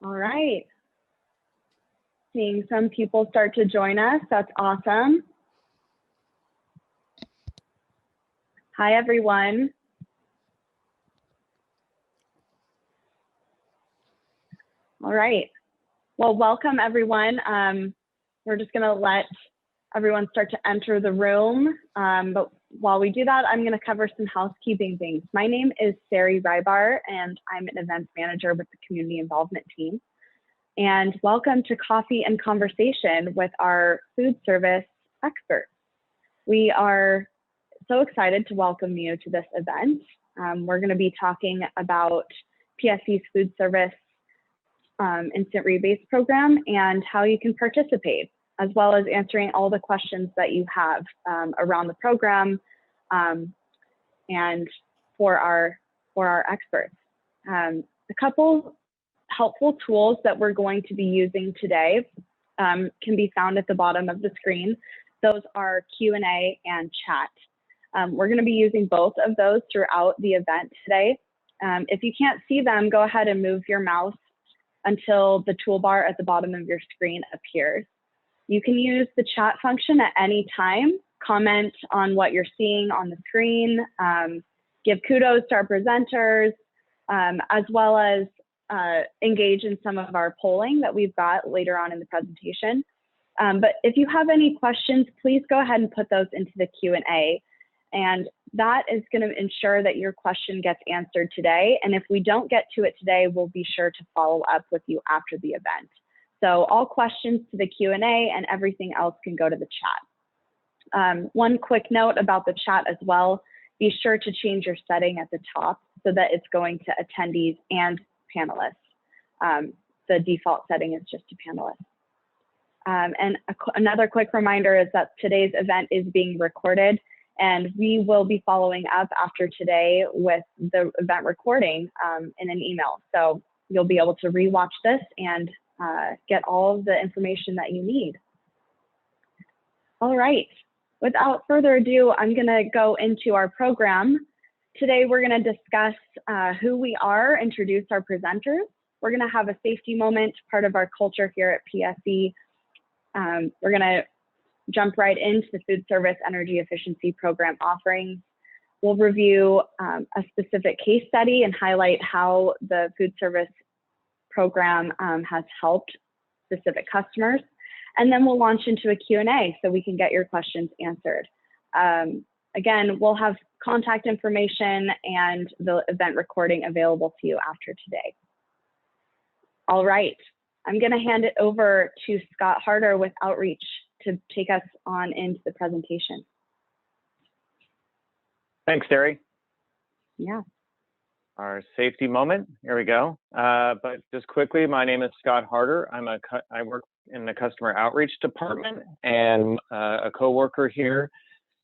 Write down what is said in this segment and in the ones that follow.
All right. Seeing some people start to join us. That's awesome. Hi, everyone. All right. Well, welcome, everyone. We're just going to let everyone start to enter the room. But while we do that, I'm going to cover some housekeeping things. My name is Sari Rybar, and I'm an events manager with the community involvement team. And welcome to Coffee and Conversation with our food service experts. We are so excited to welcome you to this event. We're going to be talking about PSE's food service instant rebates program and how you can participate, as well as answering all the questions that you have around the program and for our experts. A couple helpful tools that we're going to be using today can be found at the bottom of the screen. Those are Q&A and chat. We're going to be using both of those throughout the event today. If you can't see them, go ahead and move your mouse until the toolbar at the bottom of your screen appears. You can use the chat function at any time, comment on what you're seeing on the screen, give kudos to our presenters, as well as engage in some of our polling that we've got later on in the presentation. But if you have any questions, please go ahead and put those into the Q&A. And that is going to ensure that your question gets answered today. And if we don't get to it today, we'll be sure to follow up with you after the event. So all questions to the Q&A and everything else can go to the chat. One quick note about the chat as well, be sure to change your setting at the top so that it's going to attendees and panelists. The default setting is just to panelists. And another quick reminder is that today's event is being recorded, and we will be following up after today with the event recording in an email. So you'll be able to rewatch this and get all of the information that you need. All right, without further ado, I'm gonna go into our program. Today, we're gonna discuss who we are, introduce our presenters. We're gonna have a safety moment, part of our culture here at PSE. We're gonna jump right into the food service energy efficiency program offerings. We'll review a specific case study and highlight how the food service program has helped specific customers. And then we'll launch into a Q&A so we can get your questions answered. Again, we'll have contact information and the event recording available to you after today. All right, I'm gonna hand it over to Scott Harder with Outreach to take us on into the presentation. Thanks, Terry. Yeah. Our safety moment, here we go. But just quickly, my name is Scott Harder. I work in the customer outreach department, and a coworker here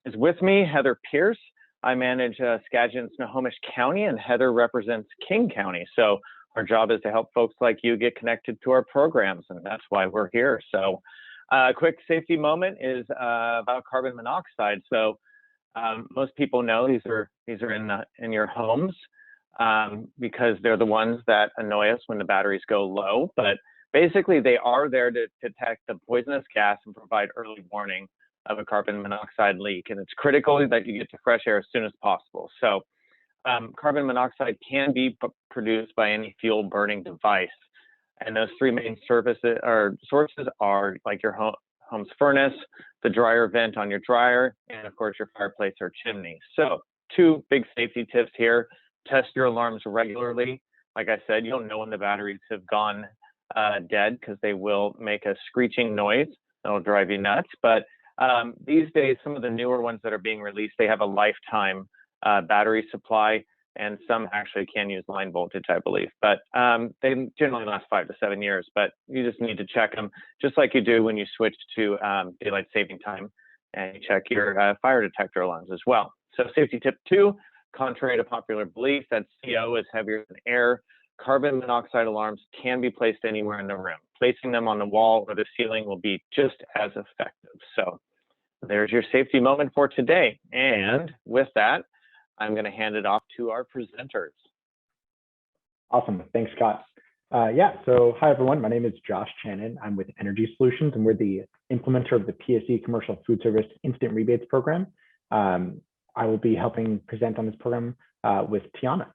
is with me, Heather Pierce. I manage Skagit and Snohomish County, and Heather represents King County. So our job is to help folks like you get connected to our programs, and that's why we're here. So a quick safety moment is about carbon monoxide. So most people know these are in your homes because they're the ones that annoy us when the batteries go low. But basically, they are there to detect the poisonous gas and provide early warning of a carbon monoxide leak. And it's critical that you get to fresh air as soon as possible. So carbon monoxide can be produced by any fuel burning device. And those three main sources are like your home's furnace, the dryer vent on your dryer, and of course your fireplace or chimney. So two big safety tips here. Test your alarms regularly. Like I said, you don't know when the batteries have gone dead because they will make a screeching noise. That'll drive you nuts. But these days, some of the newer ones that are being released, they have a lifetime battery supply, and some actually can use line voltage, I believe. But they generally last 5 to 7 years, but you just need to check them just like you do when you switch to daylight saving time, and you check your fire detector alarms as well. So safety tip 2, contrary to popular belief that CO is heavier than air, carbon monoxide alarms can be placed anywhere in the room. Placing them on the wall or the ceiling will be just as effective. So there's your safety moment for today. And with that, I'm going to hand it off to our presenters. Awesome. Thanks, Scott. Yeah, so hi everyone, my name is Josh Channon. I'm with Energy Solutions and we're the implementer of the PSE Commercial Food Service Instant Rebates Program. I will be helping present on this program with Tiana.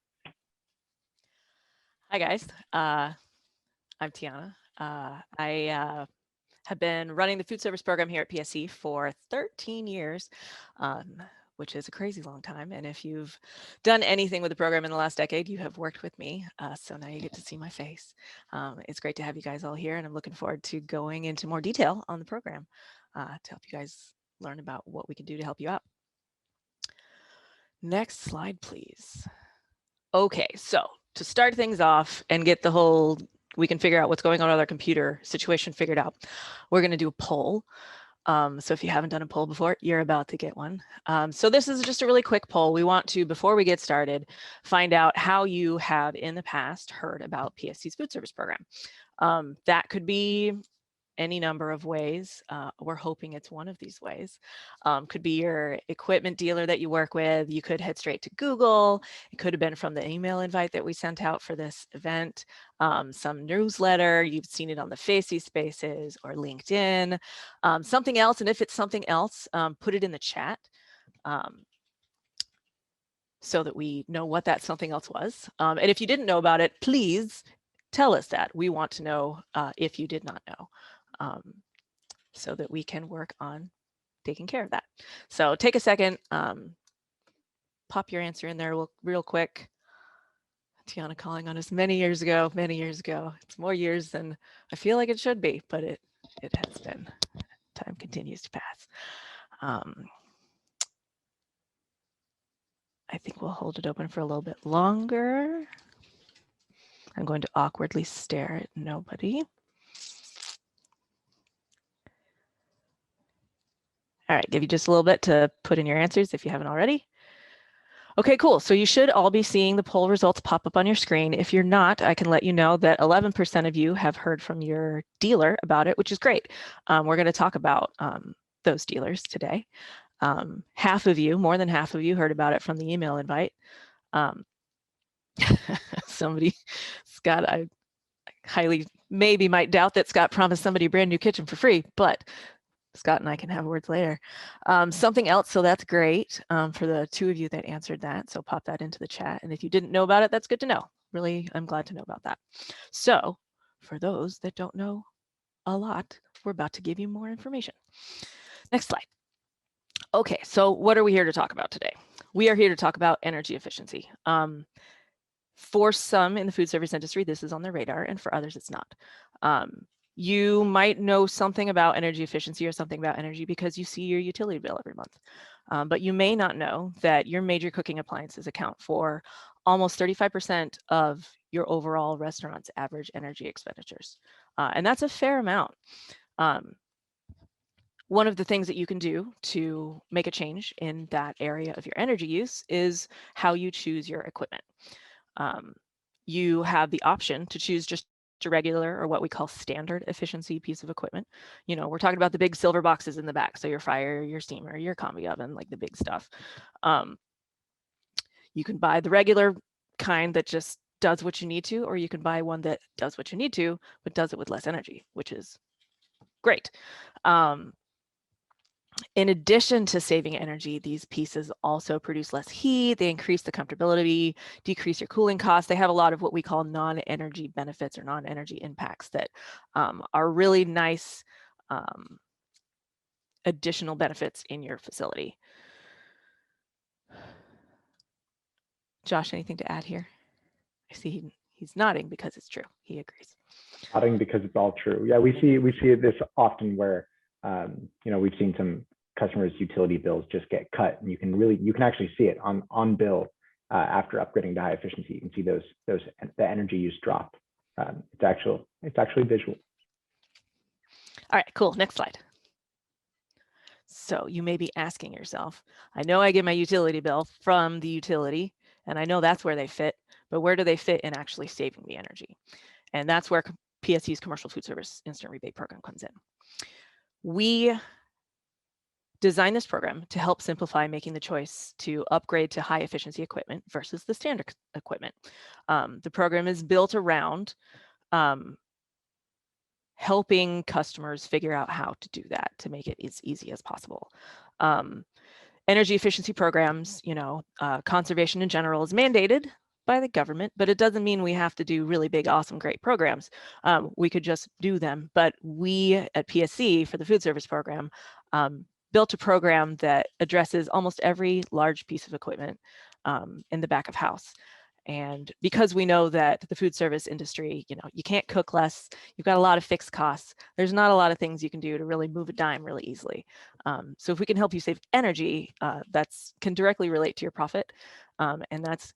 Hi guys, I'm Tiana. I have been running the food service program here at PSE for 13 years, which is a crazy long time. And if you've done anything with the program in the last decade, you have worked with me. So now you get to see my face. It's great to have you guys all here, and I'm looking forward to going into more detail on the program to help you guys learn about what we can do to help you out. Next slide, please. Okay, so to start things off and get the whole, we can figure out what's going on with our computer situation figured out, we're going to do a poll. So if you haven't done a poll before, you're about to get one. So this is just a really quick poll. We want to, before we get started, find out how you have in the past heard about PSC's food service program. That could be any number of ways. We're hoping it's one of these ways. Could be your equipment dealer that you work with. You could head straight to Google. It could have been from the email invite that we sent out for this event, some newsletter. You've seen it on the PSE Spaces or LinkedIn, something else. And if it's something else, put it in the chat so that we know what that something else was. And if you didn't know about it, please tell us that. We want to know if you did not know. So that we can work on taking care of that. So take a second, pop your answer in there real quick. Tiana calling on us many years ago. It's more years than I feel like it should be, but it has been. Time continues to pass. I think we'll hold it open for a little bit longer. I'm going to awkwardly stare at nobody. All right, give you just a little bit to put in your answers if you haven't already. Okay, cool. So you should all be seeing the poll results pop up on your screen. If you're not, I can let you know that 11% of you have heard from your dealer about it, which is great. We're going to talk about those dealers today. Half of you, more than half of you, heard about it from the email invite. Somebody, Scott, I highly maybe might doubt that Scott promised somebody a brand new kitchen for free, but Scott and I can have words later. Something else, so that's great for the two of you that answered that. So pop that into the chat. And if you didn't know about it, that's good to know. Really, I'm glad to know about that. So for those that don't know a lot, we're about to give you more information. Next slide. Okay, so what are we here to talk about today? We are here to talk about energy efficiency. For some in the food service industry, this is on their radar, and for others, it's not. You might know something about energy efficiency or something about energy because you see your utility bill every month. But you may not know that your major cooking appliances account for almost 35% of your overall restaurant's average energy expenditures. And that's a fair amount. One of the things that you can do to make a change in that area of your energy use is how you choose your equipment. You have the option to choose just a regular or what we call standard efficiency piece of equipment. You know, we're talking about the big silver boxes in the back. So your fryer, your steamer, your combi oven, like the big stuff. You can buy the regular kind that just does what you need to, or you can buy one that does what you need to, but does it with less energy, which is great. In addition to saving energy, these pieces also produce less heat, they increase the comfortability, decrease your cooling costs. They have a lot of what we call non-energy benefits or non-energy impacts that are really nice additional benefits in your facility. Josh, anything to add here? I see he's nodding because it's true. He agrees. Nodding because it's all true. Yeah, we see this often where you know, we've seen some customers' utility bills just get cut, and you can actually see it on bill after upgrading to high efficiency. You can see the energy use drop. It's actually visual. All right, cool. Next slide. So you may be asking yourself, I know I get my utility bill from the utility, and I know that's where they fit, but where do they fit in actually saving me energy? And that's where PSE's Commercial Food Service Instant Rebate Program comes in. We designed this program to help simplify making the choice to upgrade to high efficiency equipment versus the standard equipment. The program is built around helping customers figure out how to do that to make it as easy as possible. Energy efficiency programs, conservation in general is mandated by the government, but it doesn't mean we have to do really big, awesome, great programs. We could just do them, but we at PSE for the food service program built a program that addresses almost every large piece of equipment in the back of house. And because we know that the food service industry, you can't cook less, you've got a lot of fixed costs, there's not a lot of things you can do to really move a dime really easily. So if we can help you save energy, that's can directly relate to your profit. And that's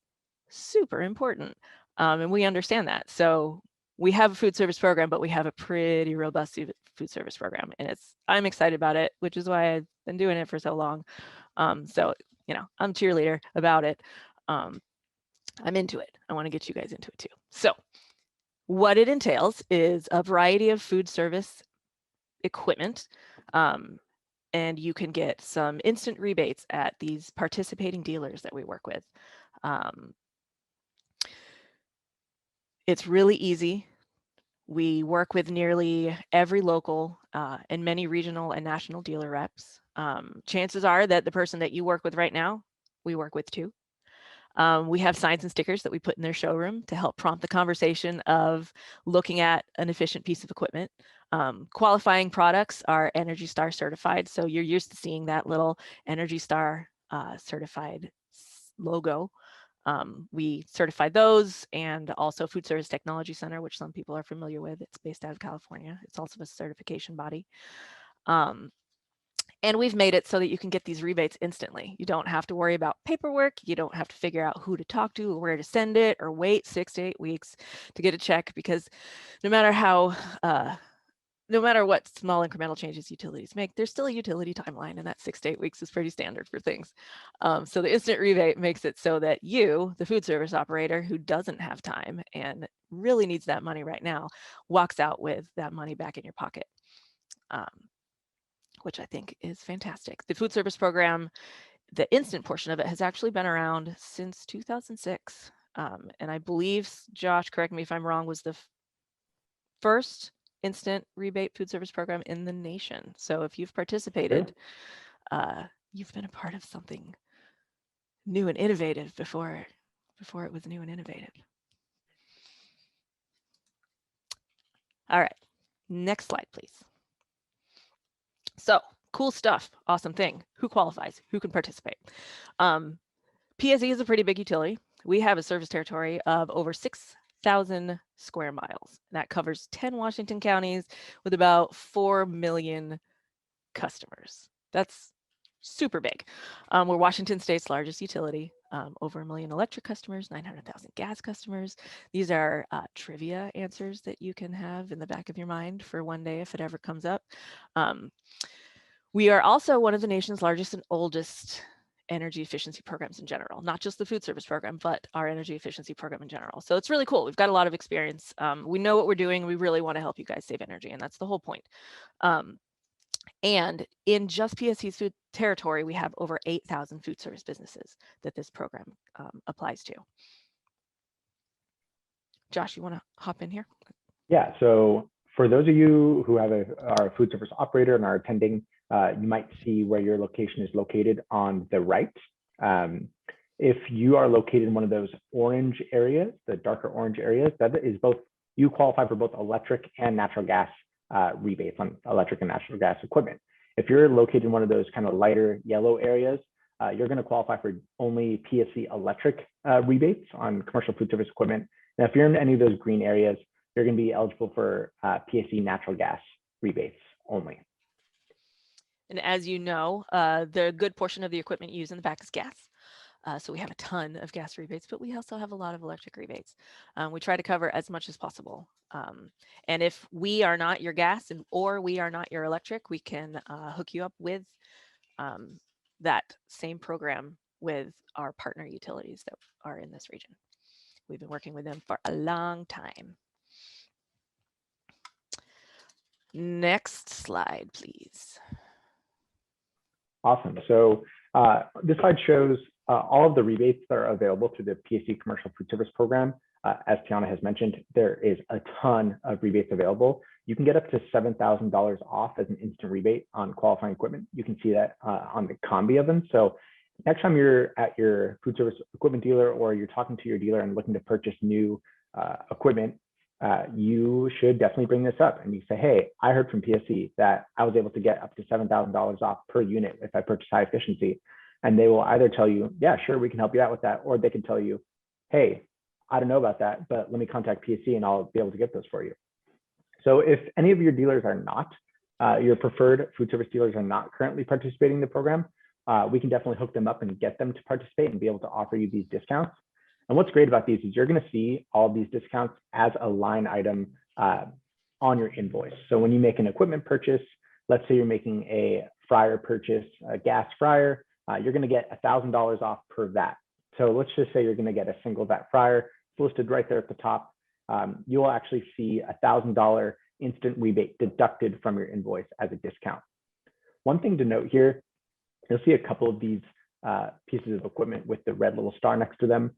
super important. And we understand that. So we have a food service program, but we have a pretty robust food service program. And I'm excited about it, which is why I've been doing it for so long. So, I'm a cheerleader about it. I'm into it. I want to get you guys into it too. So what it entails is a variety of food service equipment. And you can get some instant rebates at these participating dealers that we work with. It's really easy. We work with nearly every local and many regional and national dealer reps. Chances are that the person that you work with right now, we work with too. We have signs and stickers that we put in their showroom to help prompt the conversation of looking at an efficient piece of equipment. Qualifying products are Energy Star certified, so you're used to seeing that little Energy Star certified logo. We certified those, and also Food Service Technology Center, which some people are familiar with. It's based out of California. It's also a certification body. And we've made it so that you can get these rebates instantly. You don't have to worry about paperwork. You don't have to figure out who to talk to or where to send it or wait 6 to 8 weeks to get a check, because no matter what small incremental changes utilities make, there's still a utility timeline, and that 6 to 8 weeks is pretty standard for things. So the instant rebate makes it so that you, the food service operator who doesn't have time and really needs that money right now, walks out with that money back in your pocket. Which I think is fantastic. The food service program, the instant portion of it, has actually been around since 2006. And I believe, Josh, correct me if I'm wrong, was the first instant rebate food service program in the nation. So if you've participated, you've been a part of something new and innovative before it was new and innovative. All right, next slide, please. So cool stuff, awesome thing. Who qualifies? Who can participate? PSE is a pretty big utility. We have a service territory of over 6,000 square miles. That covers 10 Washington counties with about 4 million customers. That's super big. We're Washington State's largest utility, over 1 million electric customers, 900,000 gas customers. These are trivia answers that you can have in the back of your mind for one day if it ever comes up. We are also one of the nation's largest and oldest energy efficiency programs in general, not just the food service program, but our energy efficiency program in general. So it's really cool. We've got a lot of experience. We know what we're doing. We really want to help you guys save energy, and that's the whole point. And in just PSE's food territory, we have over 8,000 food service businesses that this program applies to. Josh, you want to hop in here? Yeah, so for those of you who are a food service operator and are attending, you might see where your location is located on the right. If you are located in one of those orange areas, the darker orange areas, that is both, you qualify for both electric and natural gas rebates on electric and natural gas equipment. If you're located in one of those kind of lighter yellow areas, you're going to qualify for only PSE electric rebates on commercial food service equipment. Now, if you're in any of those green areas, you're going to be eligible for PSE natural gas rebates only. And as you know, the good portion of the equipment used in the back is gas. So we have a ton of gas rebates, but we also have a lot of electric rebates. We try to cover as much as possible. And if we are not your gas or we are not your electric, we can hook you up with that same program with our partner utilities that are in this region. We've been working with them for a long time. Next slide, please. Awesome. So this slide shows all of the rebates that are available through the PSE Commercial Food Service Program. as Tiana has mentioned, there is a ton of rebates available. You can get up to $7,000 off as an instant rebate on qualifying equipment. You can see that on the combi oven. So next time you're at your food service equipment dealer or you're talking to your dealer and looking to purchase new equipment, you should definitely bring this up and you say, hey, I heard from PSE that I was able to get up to $7,000 off per unit if I purchase high efficiency. And they will either tell you, yeah, sure, we can help you out with that. Or they can tell you, hey, I don't know about that, but let me contact PSE and I'll be able to get those for you. So if any of your dealers are not, your preferred food service dealers are not currently participating in the program, we can definitely hook them up and get them to participate and be able to offer you these discounts. And what's great about these is you're going to see all of these discounts as a line item on your invoice. So when you make an equipment purchase, let's say you're making a fryer purchase, a gas fryer, you're going to get $1,000 off per vat. So let's just say you're going to get a single vat fryer. It's listed right there at the top. You will actually see $1,000 instant rebate deducted from your invoice as a discount. One thing to note here, you'll see a couple of these pieces of equipment with the red little star next to them.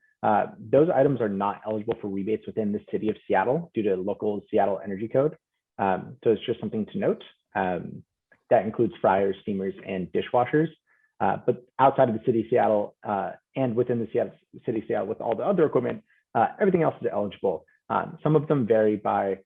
Those items are not eligible for rebates within the city of Seattle due to local Seattle Energy Code. So it's just something to note. That includes fryers, steamers, and dishwashers. But outside of the city of Seattle and within the city of Seattle with all the other equipment, everything else is eligible. Some of them vary by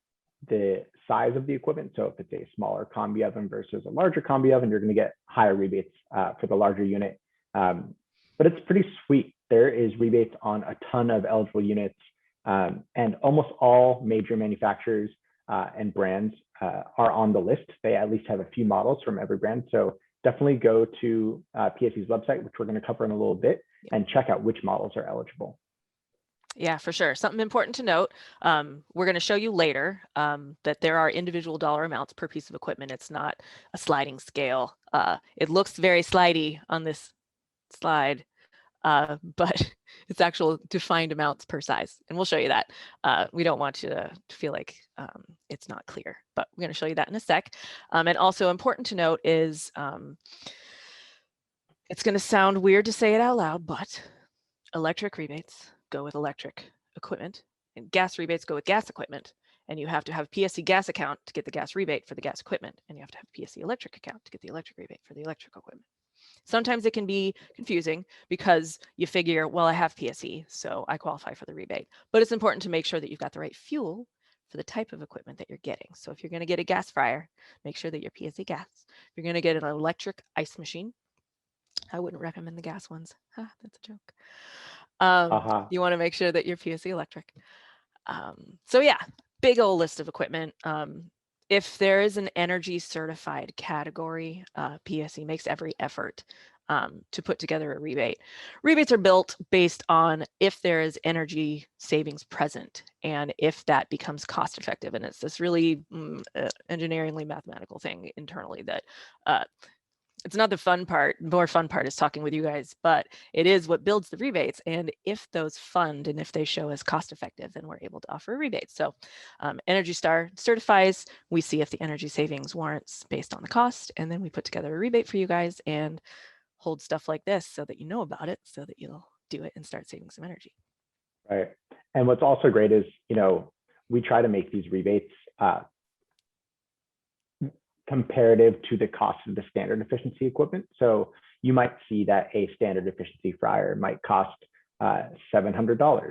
the size of the equipment. So if it's a smaller combi oven versus a larger combi oven, you're going to get higher rebates for the larger unit. But it's pretty sweet. There is rebates on a ton of eligible units, and almost all major manufacturers and brands are on the list. They at least have a few models from every brand. So definitely go to PSE's website, which we're going to cover in a little bit, and check out which models are eligible. Yeah, for sure. Something important to note, we're going to show you later that there are individual dollar amounts per piece of equipment. It's not a sliding scale. It looks very slidey on this slide, but it's actual defined amounts per size. And we'll show you that. We don't want you to feel like it's not clear, but we're going to show you that in a sec. And also important to note is it's going to sound weird to say it out loud, but electric rebates go with electric equipment and gas rebates go with gas equipment. And you have to have a PSE gas account to get the gas rebate for the gas equipment. And you have to have a PSE electric account to get the electric rebate for the electric equipment. Sometimes it can be confusing because you figure, well, I have PSE, so I qualify for the rebate. But it's important to make sure that you've got the right fuel for the type of equipment that you're getting. So if you're going to get a gas fryer, make sure that you're PSE gas. If you're going to get an electric ice machine, I wouldn't recommend the gas ones. That's a joke. You want to make sure that you're PSE electric. So yeah, big old list of equipment. If there is an energy certified category, PSE makes every effort to put together a rebate. Rebates are built based on if there is energy savings present and if that becomes cost effective. And it's this really engineeringly mathematical thing internally that it's not the fun part. The more fun part is talking with you guys, but it is what builds the rebates. And if those fund and if they show as cost effective, then we're able to offer a rebate. So Energy Star certifies, we see if the energy savings warrants based on the cost, and then we put together a rebate for you guys and hold stuff like this so that you know about it, so that you'll do it and start saving some energy. Right. And what's also great is, we try to make these rebates comparative to the cost of the standard efficiency equipment. So you might see that a standard efficiency fryer might cost $700,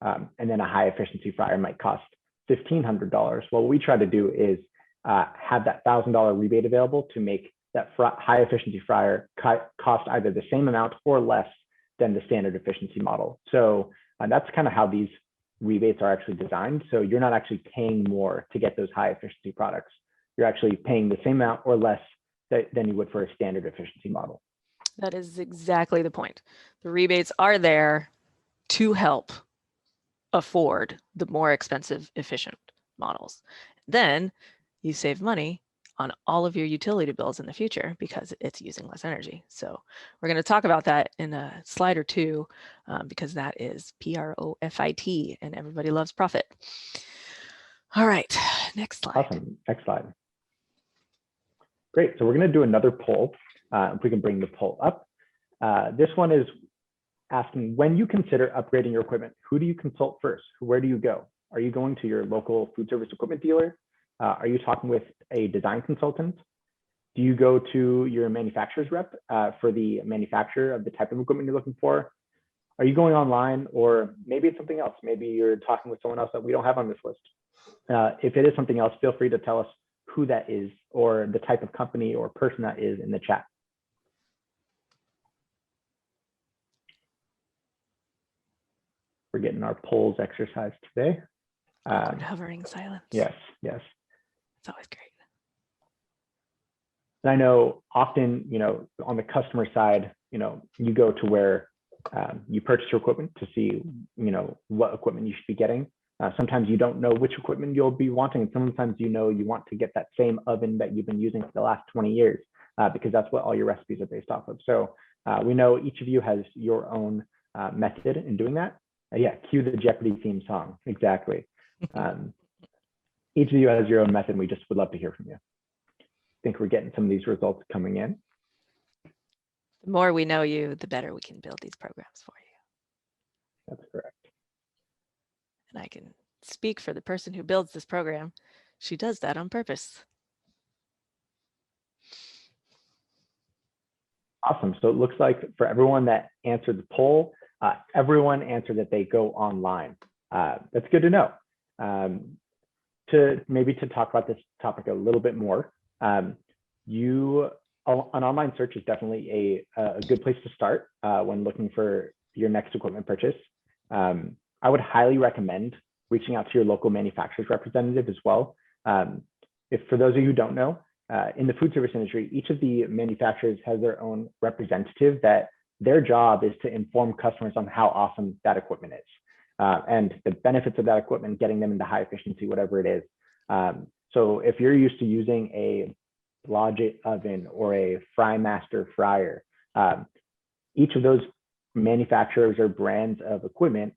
and then a high efficiency fryer might cost $1,500. Well, what we try to do is have that $1,000 rebate available to make that high efficiency fryer cost either the same amount or less than the standard efficiency model. So that's kind of how these rebates are actually designed. So you're not actually paying more to get those high efficiency products. You're actually paying the same amount or less than you would for a standard efficiency model. That is exactly the point. The rebates are there to help afford the more expensive, efficient models. Then you save money on all of your utility bills in the future because it's using less energy. So we're going to talk about that in a slide or two because that is PROFIT and everybody loves profit. All right, next slide. Awesome. Next slide. Great. So we're going to do another poll. If we can bring the poll up. This one is asking, when you consider upgrading your equipment, who do you consult first? Where do you go? Are you going to your local food service equipment dealer? Are you talking with a design consultant? Do you go to your manufacturer's rep for the manufacturer of the type of equipment you're looking for? Are you going online, or maybe it's something else? Maybe you're talking with someone else that we don't have on this list. If it is something else, feel free to tell us who that is or the type of company or person that is in the chat. We're getting our polls exercise today. Awkward hovering silence. Yes, yes. It's always great. And I know often, on the customer side, you go to where you purchase your equipment to see, what equipment you should be getting. Sometimes you don't know which equipment you'll be wanting, and sometimes you want to get that same oven that you've been using for the last 20 years, because that's what all your recipes are based off of. So we know each of you has your own method in doing that. Yeah, cue the Jeopardy theme song. Exactly. Each of you has your own method, and we just would love to hear from you. I think we're getting some of these results coming in. The more we know you, the better we can build these programs for you. That's correct. And I can speak for the person who builds this program. She does that on purpose. Awesome. So it looks like for everyone that answered the poll, everyone answered that they go online. That's good to know. To talk about this topic a little bit more, an online search is definitely a good place to start when looking for your next equipment purchase. I would highly recommend reaching out to your local manufacturer's representative as well. If for those of you who don't know, in the food service industry, each of the manufacturers has their own representative that their job is to inform customers on how awesome that equipment is and the benefits of that equipment, getting them into high efficiency, whatever it is. So if you're used to using a Blodgett oven or a Frymaster fryer, each of those manufacturers or brands of equipment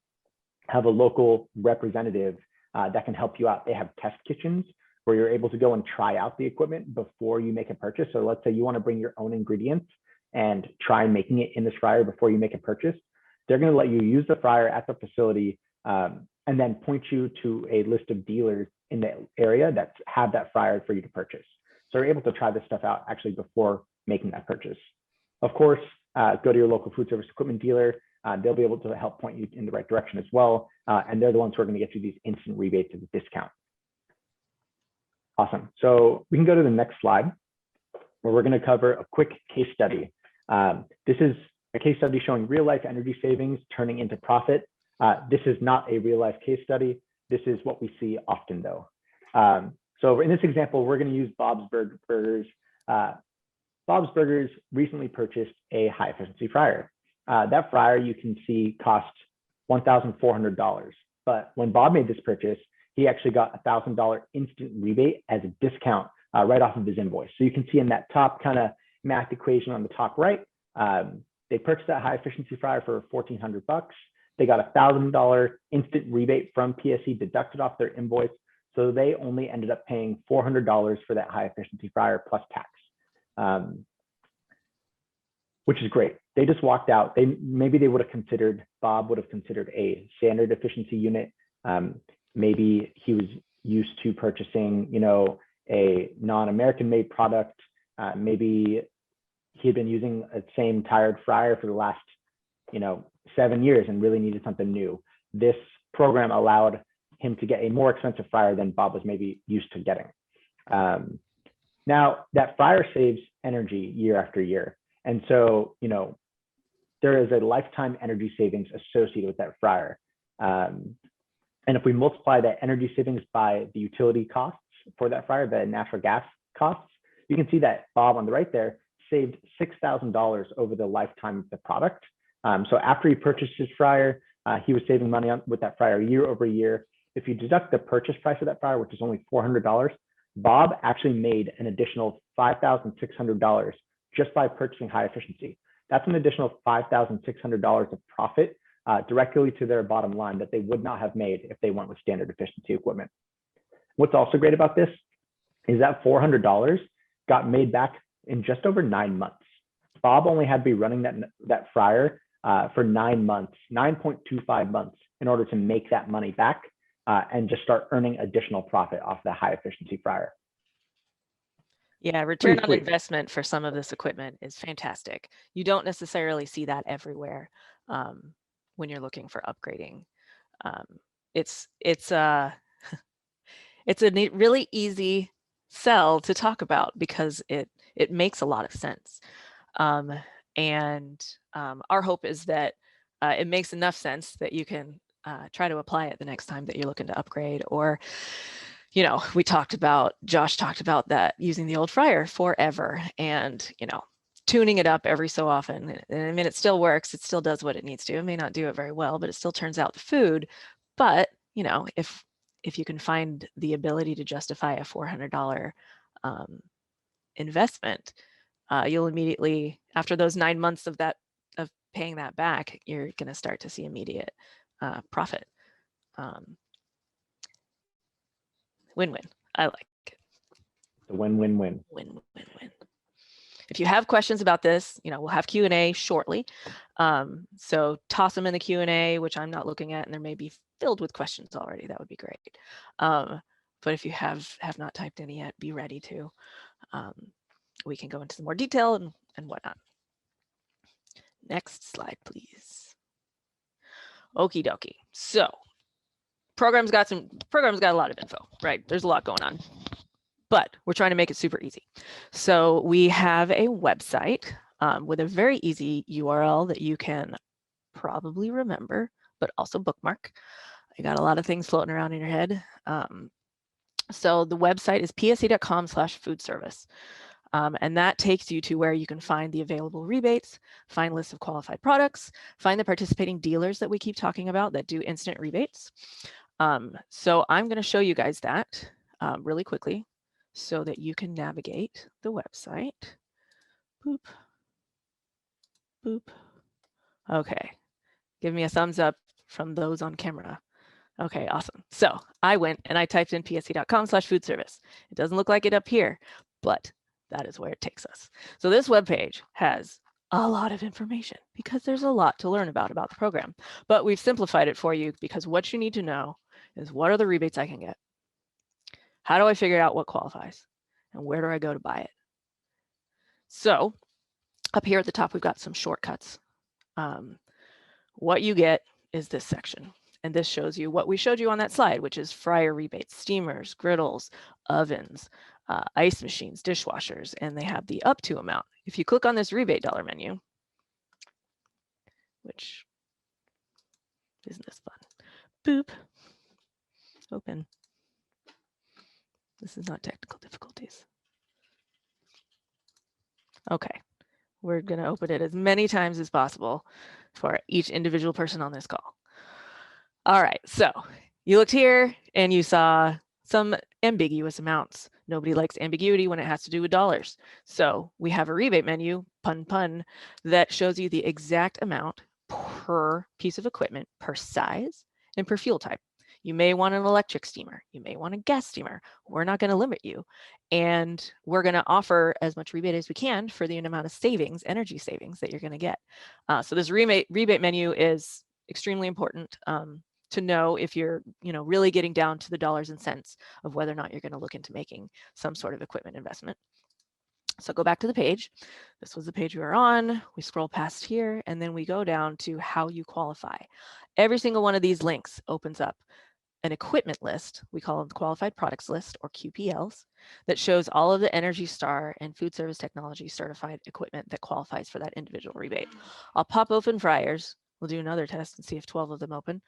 have a local representative that can help you out. They have test kitchens where you're able to go and try out the equipment before you make a purchase. So let's say you want to bring your own ingredients and try making it in this fryer before you make a purchase. They're going to let you use the fryer at the facility and then point you to a list of dealers in the area that have that fryer for you to purchase. So you're able to try this stuff out actually before making that purchase. Of course, go to your local food service equipment dealer. They'll be able to help point you in the right direction as well. And they're the ones who are going to get you these instant rebates and discount. Awesome. So we can go to the next slide where we're going to cover a quick case study. This is a case study showing real life energy savings turning into profit. This is not a real life case study. This is what we see often though. So in this example, we're going to use Bob's Burgers. Bob's Burgers recently purchased a high efficiency fryer. That fryer you can see cost $1,400. But when Bob made this purchase, he actually got a $1,000 instant rebate as a discount right off of his invoice. So you can see in that top kind of math equation on the top right, they purchased that high efficiency fryer for $1,400. They got a $1,000 instant rebate from PSE deducted off their invoice. So they only ended up paying $400 for that high efficiency fryer plus tax, which is great. They just walked out. Maybe they would have considered, Bob would have considered a standard efficiency unit. Maybe he was used to purchasing, a non-American made product. Maybe he had been using a same tired fryer for the last, 7 years and really needed something new. This program allowed him to get a more expensive fryer than Bob was maybe used to getting. Now that fryer saves energy year after year. And so, there is a lifetime energy savings associated with that fryer. And if we multiply that energy savings by the utility costs for that fryer, the natural gas costs, you can see that Bob on the right there saved $6,000 over the lifetime of the product. So after he purchased his fryer, he was saving money with that fryer year over year. If you deduct the purchase price of that fryer, which is only $400, Bob actually made an additional $5,600 just by purchasing high efficiency. That's an additional $5,600 of profit directly to their bottom line that they would not have made if they went with standard efficiency equipment. What's also great about this is that $400 got made back in just over 9 months. Bob only had to be running that fryer for 9 months, 9.25 months, in order to make that money back and just start earning additional profit off the high efficiency fryer. Yeah, return on investment for some of this equipment is fantastic. You don't necessarily see that everywhere when you're looking for upgrading. It's a really easy sell to talk about because it makes a lot of sense. And our hope is that it makes enough sense that you can try to apply it the next time that you're looking to upgrade. Or, you know, Josh talked about that using the old fryer forever and, you know, tuning it up every so often. I mean, it still works. It still does what it needs to. It may not do it very well, but it still turns out the food. But, you know, if you can find the ability to justify a $400 investment, you'll immediately, after those 9 months of paying that back, you're going to start to see immediate profit. Win-win. I like it. The win-win-win. Win-win-win. If you have questions about this, you know, we'll have Q&A shortly. So toss them in the Q&A, which I'm not looking at, and there may be filled with questions already. That would be great. But if you have not typed any yet, be ready to. We can go into some more detail and whatnot. Next slide, please. Okie dokie. So program's got a lot of info, right? There's a lot going on, but we're trying to make it super easy. So we have a website with a very easy URL that you can probably remember, but also bookmark. I got a lot of things floating around in your head. So the website is pse.com/foodservice. And that takes you to where you can find the available rebates, find lists of qualified products, find the participating dealers that we keep talking about that do instant rebates. So I'm going to show you guys that really quickly so that you can navigate the website. Boop. Boop. Okay. Give me a thumbs up from those on camera. Okay, awesome. So I went and I typed in pse.com/foodservice. It doesn't look like it up here, but that is where it takes us. So this webpage has a lot of information because there's a lot to learn about the program, but we've simplified it for you because what you need to know is what are the rebates I can get? How do I figure out what qualifies? And where do I go to buy it? So up here at the top, we've got some shortcuts. What you get is this section. And this shows you what we showed you on that slide, which is fryer rebates, steamers, griddles, ovens, ice machines, dishwashers, and they have the up to amount. If you click on this rebate dollar menu, which isn't this fun, boop, open. This is not technical difficulties. Okay, we're gonna open it as many times as possible for each individual person on this call. All right, so you looked here and you saw some ambiguous amounts. Nobody likes ambiguity when it has to do with dollars. So we have a rebate menu, pun, that shows you the exact amount per piece of equipment, per size, and per fuel type. You may want an electric steamer. You may want a gas steamer. We're not going to limit you. And we're going to offer as much rebate as we can for the amount of savings, energy savings that you're going to get. So this rebate menu is extremely important to know if you're, really getting down to the dollars and cents of whether or not you're going to look into making some sort of equipment investment. So go back to the page. This was the page we were on. We scroll past here, and then we go down to how you qualify. Every single one of these links opens up an equipment list. We call them the qualified products list, or QPLs, that shows all of the Energy Star and Food Service Technology certified equipment that qualifies for that individual rebate. I'll pop open fryers. We'll do another test and see if 12 of them open.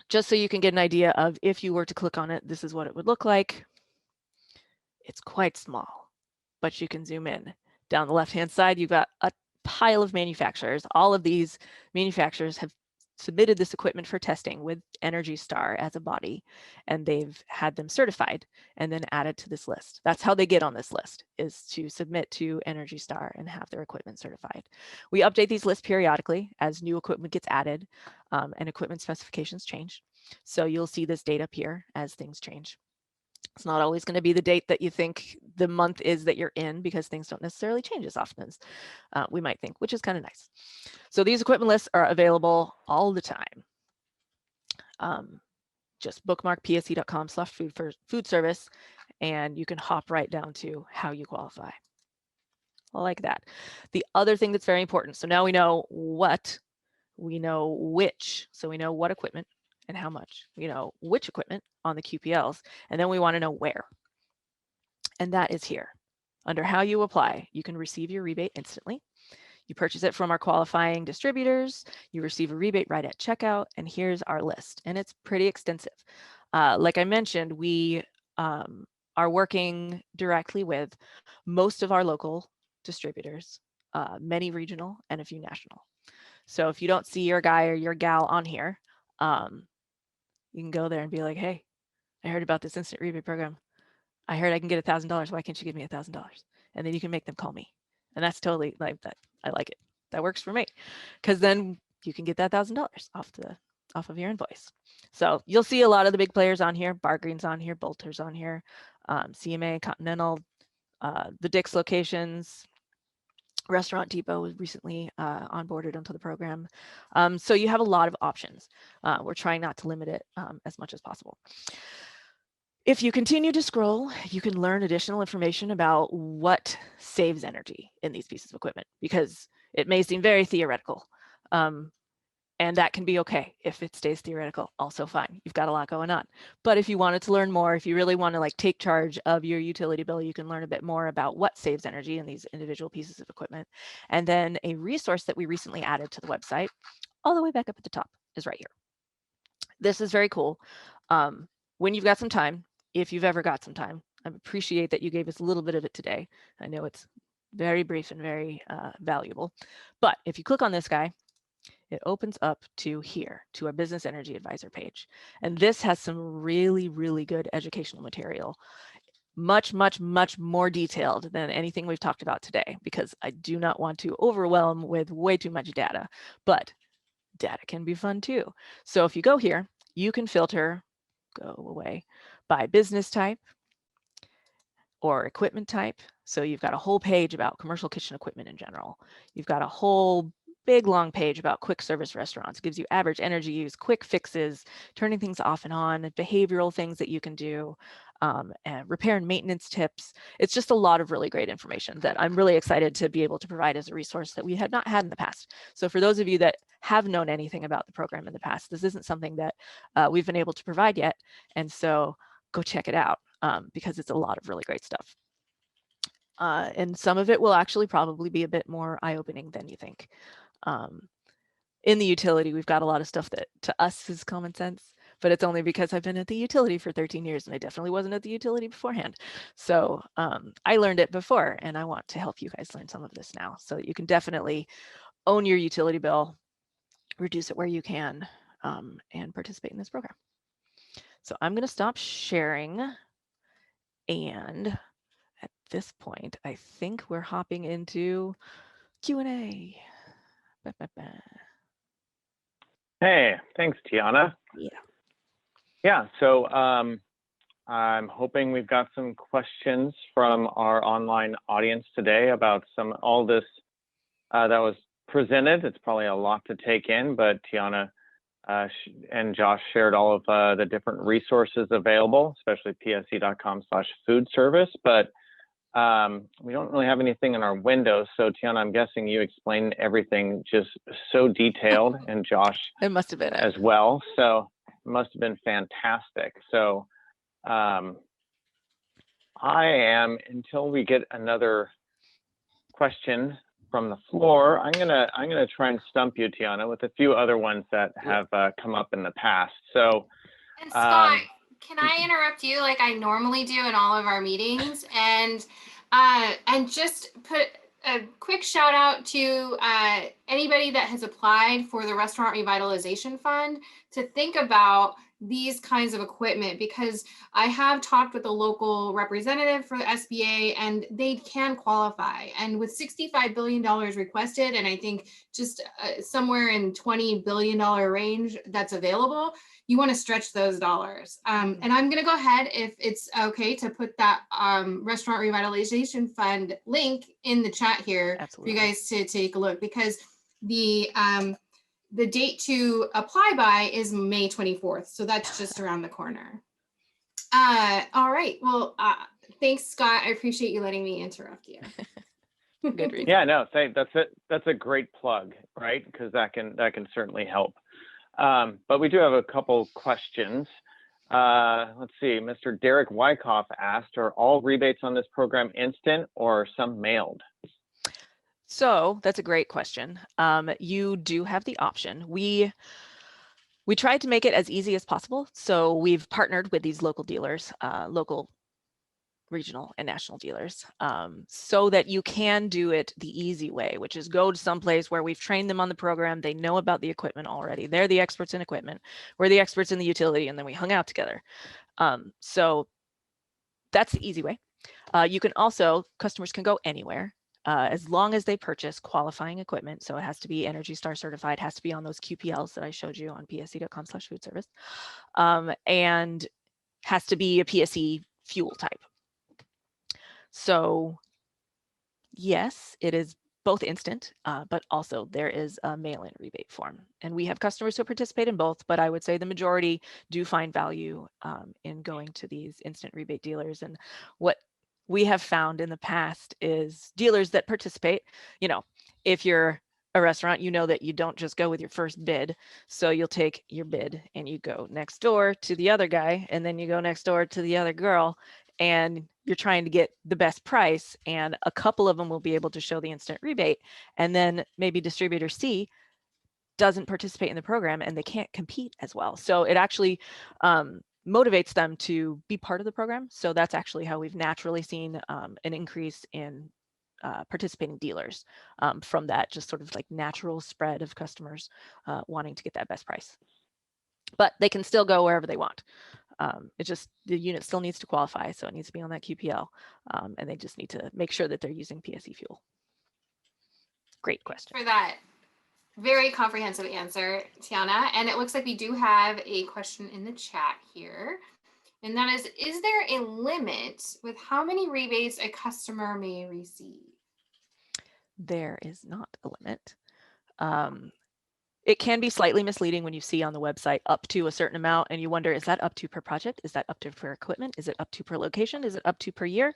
Just so you can get an idea of, if you were to click on it, this is what it would look like. It's quite small, but you can zoom in. Down the left-hand side, you've got a pile of manufacturers. All of these manufacturers have submitted this equipment for testing with Energy Star as a body, and they've had them certified and then added to this list. That's how they get on this list, is to submit to Energy Star and have their equipment certified. We update these lists periodically as new equipment gets added and equipment specifications change. So you'll see this data up here as things change. It's not always going to be the date that you think the month is that you're in, because things don't necessarily change as often as we might think, which is kind of nice. So these equipment lists are available all the time. Just bookmark pse.com/foodservice, and you can hop right down to how you qualify. Like that. The other thing that's very important, so now we know what, we know which, so we know what equipment and how much, we know which equipment on the QPLs, and then we want to know where. And that is here. Under how you apply, you can receive your rebate instantly. You purchase it from our qualifying distributors, you receive a rebate right at checkout, and here's our list. And it's pretty extensive. Like I mentioned, we are working directly with most of our local distributors, many regional and a few national. So if you don't see your guy or your gal on here, you can go there and be like, hey, I heard about this instant rebate program. I heard I can get $1,000. Why can't you give me $1,000? And then you can make them call me. And that's totally like that. I like it. That works for me, because then you can get that $1,000 off of your invoice. So you'll see a lot of the big players on here. Bar Green's on here, Bolter's on here, CMA, Continental, the Dick's locations. Restaurant Depot was recently onboarded onto the program. So you have a lot of options. We're trying not to limit it as much as possible. If you continue to scroll, you can learn additional information about what saves energy in these pieces of equipment, because it may seem very theoretical. And that can be okay if it stays theoretical, also fine. You've got a lot going on. But if you wanted to learn more, if you really want to like take charge of your utility bill, you can learn a bit more about what saves energy in these individual pieces of equipment. And then a resource that we recently added to the website, all the way back up at the top, is right here. This is very cool. When you've got some time, if you've ever got some time, I appreciate that you gave us a little bit of it today. I know it's very brief and very valuable. But if you click on this guy, it opens up to here, to our Business Energy Advisor page. And this has some really, really good educational material. Much, much, much more detailed than anything we've talked about today, because I do not want to overwhelm with way too much data, but data can be fun too. So if you go here, you can filter, go away, by business type or equipment type. So you've got a whole page about commercial kitchen equipment in general. You've got a whole big long page about quick service restaurants. It gives you average energy use, quick fixes, turning things off and on, behavioral things that you can do, and repair and maintenance tips. It's just a lot of really great information that I'm really excited to be able to provide as a resource that we had not had in the past. So for those of you that have known anything about the program in the past, this isn't something that we've been able to provide yet. And so go check it out, because it's a lot of really great stuff. And some of it will actually probably be a bit more eye-opening than you think. In the utility, we've got a lot of stuff that to us is common sense, but it's only because I've been at the utility for 13 years and I definitely wasn't at the utility beforehand. So I learned it before, and I want to help you guys learn some of this now so that you can definitely own your utility bill, reduce it where you can, and participate in this program. So I'm going to stop sharing, and at this point, I think we're hopping into Q&A. Hey, thanks, Tiana. Yeah. Yeah, so I'm hoping we've got some questions from our online audience today about all this that was presented. It's probably a lot to take in, but Tiana and Josh shared all of the different resources available, especially pse.com/foodservice, but we don't really have anything in our windows. So Tiana, I'm guessing you explained everything just so detailed, and Josh It must have been as well. So it must have been fantastic. So I am, until we get another question from the floor, I'm gonna try and stump you, Tiana, with a few other ones that have come up in the past. So and Scott, can I interrupt you like I normally do in all of our meetings, and just put a quick shout out to anybody that has applied for the Restaurant Revitalization Fund to think about these kinds of equipment, because I have talked with a local representative for the SBA and they can qualify. And with $65 billion requested, and I think just somewhere in $20 billion range that's available, you want to stretch those dollars. And I'm going to go ahead, if it's okay, to put that Restaurant Revitalization Fund link in the chat here. Absolutely. For you guys to take a look, because the date to apply by is May 24th. So that's just around the corner. All right. Well, thanks, Scott. I appreciate you letting me interrupt you. Good reason. Yeah, no, that's a great plug, right? Because that can certainly help. But we do have a couple questions. Let's see. Mr. Derek Wyckoff asked, are all rebates on this program instant or some mailed? So that's a great question. You do have the option. We tried to make it as easy as possible. So we've partnered with these local dealers, local, regional, and national dealers, so that you can do it the easy way, which is go to some place where we've trained them on the program. They know about the equipment already. They're the experts in equipment. We're the experts in the utility, and then we hung out together. So that's the easy way. You can also, customers can go anywhere. As long as they purchase qualifying equipment. So it has to be Energy Star certified, has to be on those QPLs that I showed you on pse.com/foodservice, and has to be a PSE fuel type. So yes, it is both instant, but also there is a mail-in rebate form. And we have customers who participate in both, but I would say the majority do find value in going to these instant rebate dealers. And what we have found in the past is dealers that participate, you know, if you're a restaurant, you know that you don't just go with your first bid. So you'll take your bid and you go next door to the other guy, and then you go next door to the other girl, and you're trying to get the best price. And a couple of them will be able to show the instant rebate. And then maybe distributor C doesn't participate in the program and they can't compete as well. So it actually motivates them to be part of the program. So that's actually how we've naturally seen an increase in participating dealers from that just sort of like natural spread of customers wanting to get that best price. But they can still go wherever they want. It's just the unit still needs to qualify. So it needs to be on that QPL, and they just need to make sure that they're using PSE fuel. Great question. For that very comprehensive answer, Tiana. And it looks like we do have a question in the chat here. And that is there a limit with how many rebates a customer may receive? There is not a limit. It can be slightly misleading when you see on the website up to a certain amount and you wonder, is that up to per project? Is that up to per equipment? Is it up to per location? Is it up to per year?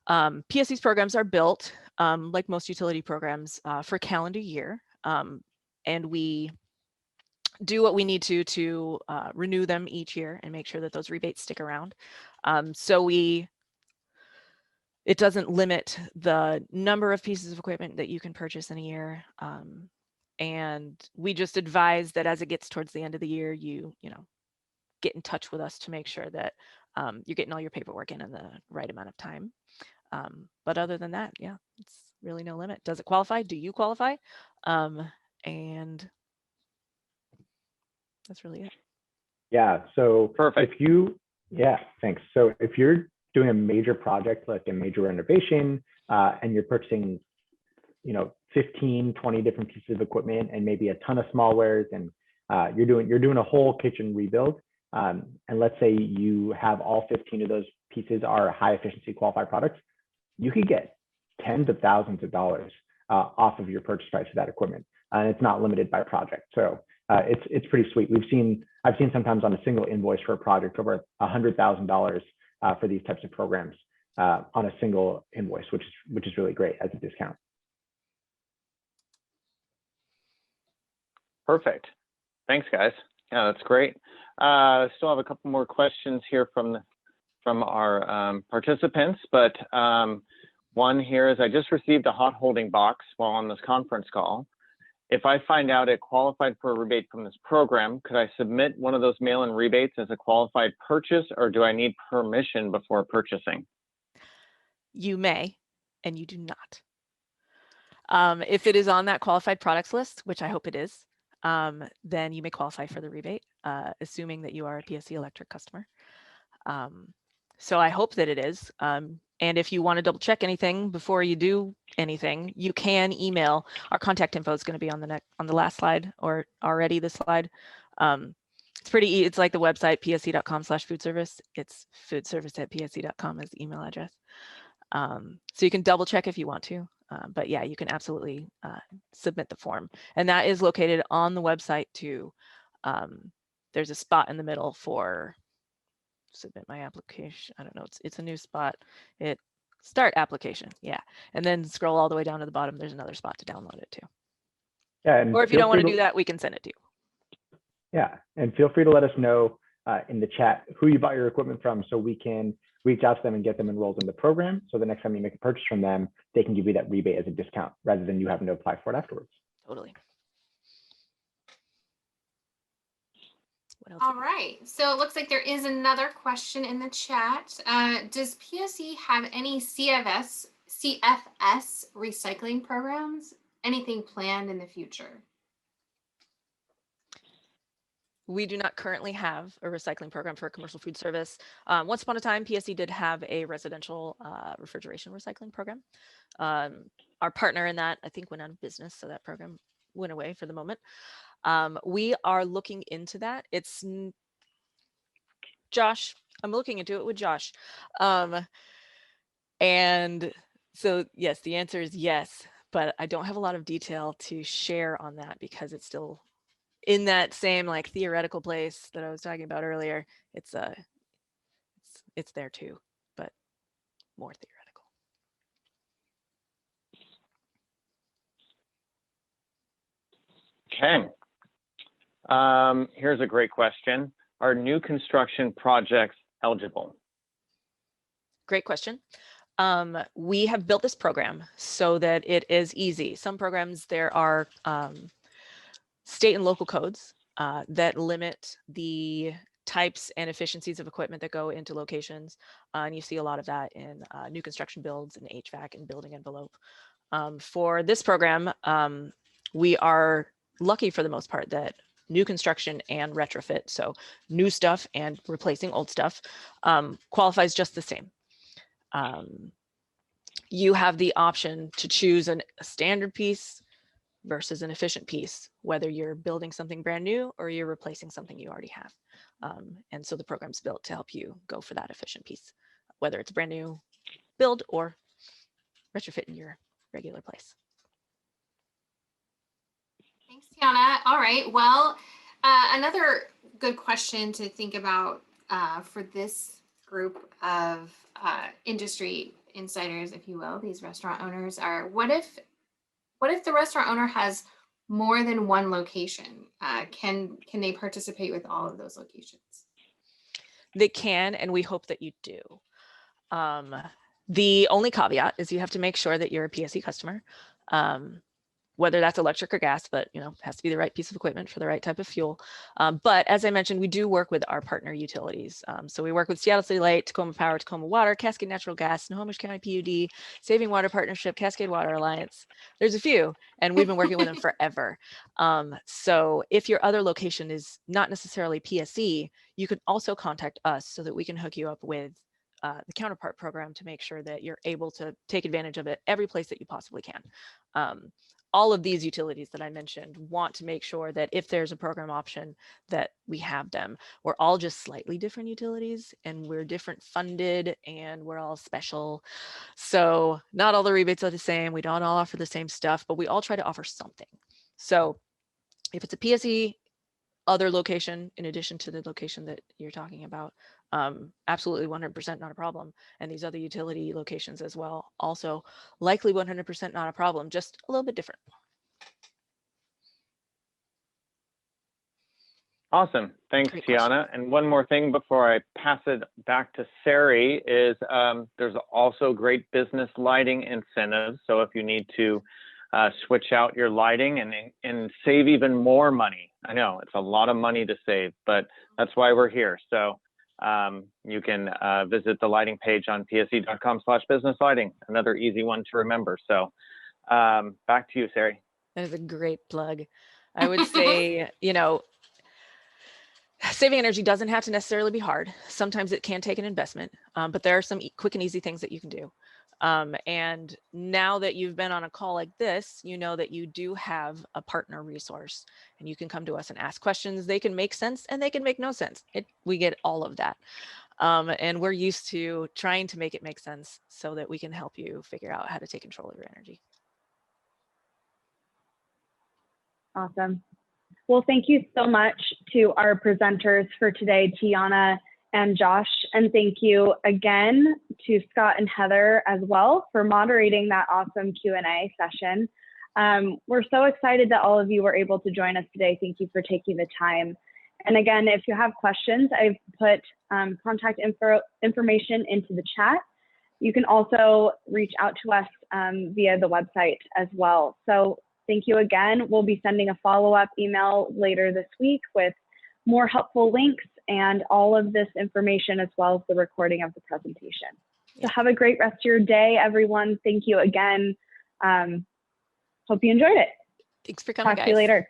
PSE's programs are built, like most utility programs, for calendar year. And we do what we need to renew them each year and make sure that those rebates stick around. So it doesn't limit the number of pieces of equipment that you can purchase in a year. And we just advise that as it gets towards the end of the year, you know, get in touch with us to make sure that you're getting all your paperwork in the right amount of time. But other than that, yeah, it's really no limit. Does it qualify? Do you qualify? And that's really it. Yeah. So Perfect. Thanks. So if you're doing a major project, like a major renovation, and you're purchasing, 15, 20 different pieces of equipment and maybe a ton of smallwares, and you're doing a whole kitchen rebuild. And let's say you have all 15 of those pieces are high efficiency qualified products, you could get tens of thousands of dollars off of your purchase price of that equipment. And it's not limited by project. So it's pretty sweet. I've seen sometimes on a single invoice for a project over $100,000 for these types of programs on a single invoice, which is really great as a discount. Perfect. Thanks, guys. Yeah, that's great. Still have a couple more questions here from our participants, but one here is, I just received a hot holding box while on this conference call. If I find out it qualified for a rebate from this program, could I submit one of those mail-in rebates as a qualified purchase, or do I need permission before purchasing? You may, and you do not. If it is on that qualified products list, which I hope it is, then you may qualify for the rebate, assuming that you are a PSE electric customer. So I hope that it is. And if you want to double check anything before you do anything, you can email. Our contact info is going to be on the last slide, or already this slide. It's pretty easy. It's like the website, pse.com/foodservice. It's foodservice@pse.com is the email address. So you can double check if you want to. But yeah, you can absolutely submit the form. And that is located on the website too. There's a spot in the middle for submit my application. I don't know, it's a new spot. Start application, yeah. And then scroll all the way down to the bottom. There's another spot to download it too. Yeah, and or if you don't want to do that, we can send it to you. Yeah, and feel free to let us know in the chat who you bought your equipment from, so we can reach out to them and get them enrolled in the program. So the next time you make a purchase from them, they can give you that rebate as a discount rather than you having to apply for it afterwards. Totally. What else? All right, so it looks like there is another question in the chat. Does PSE have any CFS recycling programs? Anything planned in the future? We do not currently have a recycling program for a commercial food service. Once upon a time, PSE did have a residential refrigeration recycling program. Our partner in that, I think, went out of business, so that program went away for the moment. We are looking into that. It's Josh. I'm looking into it with Josh. And so, yes, the answer is yes, but I don't have a lot of detail to share on that because it's still in that same like theoretical place that I was talking about earlier. It's there too, but more theoretical. Okay. Here's a great question. Are new construction projects eligible? Great question. We have built this program so that it is easy. Some programs, there are state and local codes that limit the types and efficiencies of equipment that go into locations. And you see a lot of that in new construction builds and HVAC and building envelope. For this program, we are lucky for the most part that new construction and retrofit, so new stuff and replacing old stuff, qualifies just the same. You have the option to choose a standard piece versus an efficient piece, whether you're building something brand new or you're replacing something you already have. And so the program's built to help you go for that efficient piece, whether it's a brand new build or retrofit in your regular place. Thanks, Tiana. All right, well, another good question to think about for this group of industry insiders, if you will, these restaurant owners are, what if the restaurant owner has more than one location? Can they participate with all of those locations? They can, and we hope that you do. The only caveat is you have to make sure that you're a PSE customer, whether that's electric or gas, but it has to be the right piece of equipment for the right type of fuel. But as I mentioned, we do work with our partner utilities. So we work with Seattle City Light, Tacoma Power, Tacoma Water, Cascade Natural Gas, Snohomish County PUD, Saving Water Partnership, Cascade Water Alliance. There's a few, and we've been working with them forever. So if your other location is not necessarily PSE, you could also contact us so that we can hook you up with the counterpart program to make sure that you're able to take advantage of it every place that you possibly can. All of these utilities that I mentioned want to make sure that if there's a program option that we have them. We're all just slightly different utilities and we're different funded and we're all special. So not all the rebates are the same. We don't all offer the same stuff, but we all try to offer something. So if it's a PSE other location in addition to the location that you're talking about, absolutely 100% not a problem. And these other utility locations as well, also likely 100% not a problem, just a little bit different. Awesome. Thanks, Great Tiana. And one more thing before I pass it back to Sari is there's also great business lighting incentives. So if you need to switch out your lighting and save even more money. I know it's a lot of money to save, but that's why we're here. So you can visit the lighting page on pse.com/businesslighting, another easy one to remember. So back to you, Sari. That is a great plug. I would say, saving energy doesn't have to necessarily be hard. Sometimes it can take an investment, but there are some quick and easy things that you can do. And now that you've been on a call like this, you know that you do have a partner resource, and you can come to us and ask questions. They can make sense and they can make no sense. We get all of that. And we're used to trying to make it make sense so that we can help you figure out how to take control of your energy. Awesome. Well, thank you so much to our presenters for today, Tiana and Josh. And thank you again to Scott and Heather as well for moderating that awesome Q&A session. We're so excited that all of you were able to join us today. Thank you for taking the time. And again, if you have questions, I've put contact information into the chat. You can also reach out to us via the website as well. So thank you again. We'll be sending a follow-up email later this week with more helpful links and all of this information, as well as the recording of the presentation. So have a great rest of your day, everyone. Thank you again. Hope you enjoyed it. Thanks for coming, guys. Talk to you later.